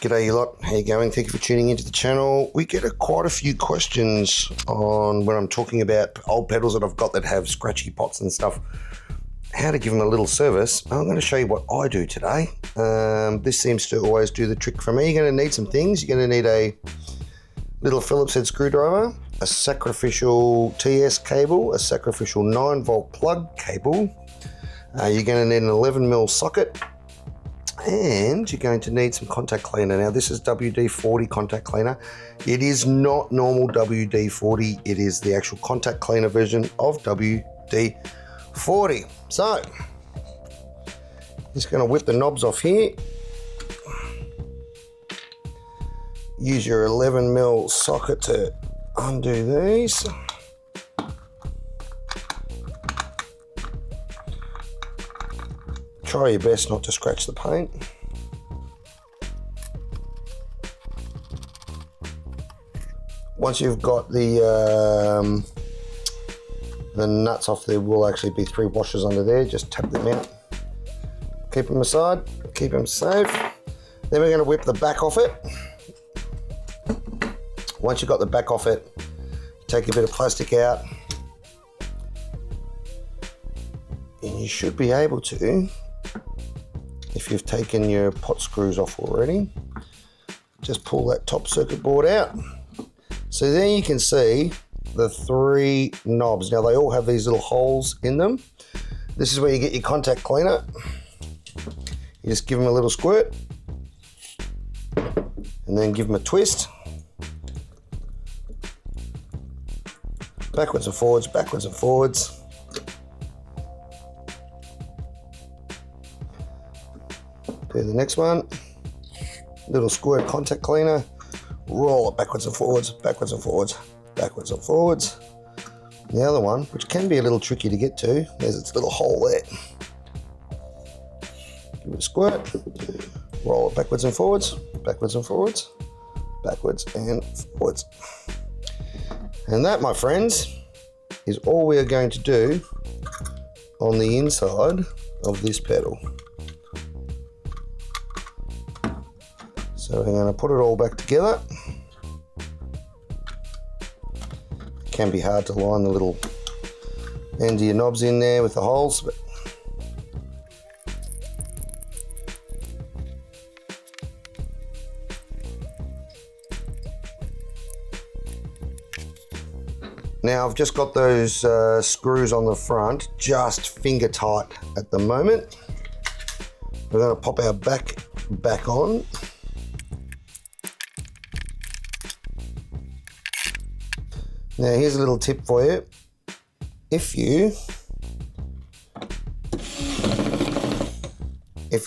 G'day you lot, how you going? Thank you for tuning into the channel. We get quite a few questions on when I'm talking about old pedals that I've got that have scratchy pots and stuff, how to give them a little service. I'm going to show you what I do today. This seems to always do the trick for me. You're going to need some things. You're going to need a little Phillips head screwdriver, a sacrificial TS cable, a sacrificial 9-volt plug cable. You're going to need an 11mm socket, and you're going to need some contact cleaner. Now this is WD-40 contact cleaner. It is not normal WD-40, it is the actual contact cleaner version of WD-40. So, just going to whip the knobs off here. Use your 11mm socket to undo these. Try your best not to scratch the paint. Once you've got the nuts off, there will actually be 3 washers under there. Just tap them out. Keep them aside, keep them safe. Then we're going to whip the back off it. Once you've got the back off it, take a bit of plastic out. And you should be able to, if you've taken your pot screws off already, just pull that top circuit board out. So then you can see the 3 knobs. Now they all have these little holes in them. This is where you get your contact cleaner. You just give them a little squirt and then give them a twist. Backwards and forwards, backwards and forwards. Do the next one. Little squirt contact cleaner. Roll it backwards and forwards, backwards and forwards, backwards and forwards. The other one, which can be a little tricky to get to, there's its little hole there. Give it a squirt. Roll it backwards and forwards, backwards and forwards, backwards and forwards. And that, my friends, is all we are going to do on the inside of this pedal. So we're going to put it all back together. It can be hard to line the little end of your knobs in there with the holes, but now I've just got those screws on the front just finger tight at the moment. We're going to pop our back on. Now here's a little tip for you. If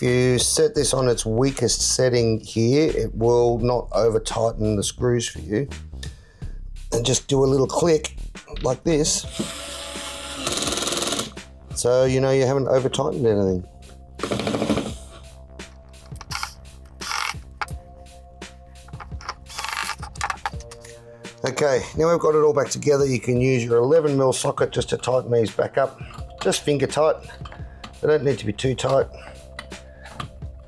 you set this on its weakest setting here, it will not over tighten the screws for you. And just do a little click like this, so you know you haven't over tightened anything. Okay, now we've got it all back together. You can use your 11mm socket just to tighten these back up. Just finger tight. They don't need to be too tight.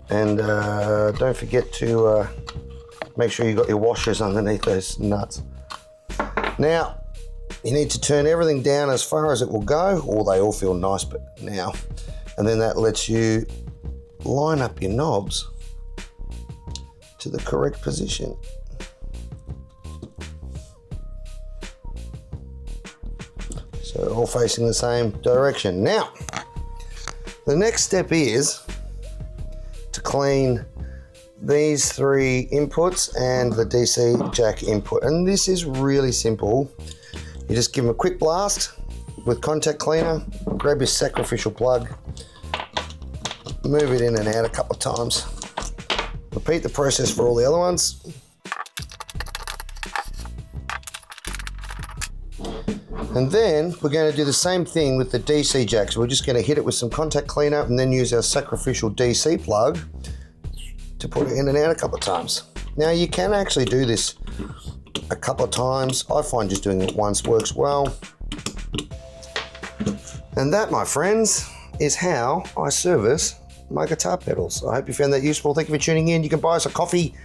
And don't forget to make sure you've got your washers underneath those nuts. Now, you need to turn everything down as far as it will go. Oh, they all feel nice, but now. And then that lets you line up your knobs to the correct position. So all facing the same direction. Now, the next step is to clean these 3 inputs and the DC jack input. And this is really simple. You just give them a quick blast with contact cleaner, grab your sacrificial plug, move it in and out a couple of times. Repeat the process for all the other ones. And then we're going to do the same thing with the DC jack. So we're just going to hit it with some contact cleaner and then use our sacrificial DC plug to put it in and out a couple of times. Now you can actually do this a couple of times. I find just doing it once works well. And that, my friends, is how I service my guitar pedals. I hope you found that useful. Thank you for tuning in. You can buy us a coffee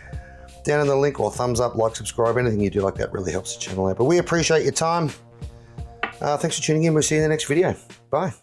down in the link, or thumbs up, like, subscribe. Anything you do like that really helps the channel out. But we appreciate your time. Thanks for tuning in. We'll see you in the next video. Bye.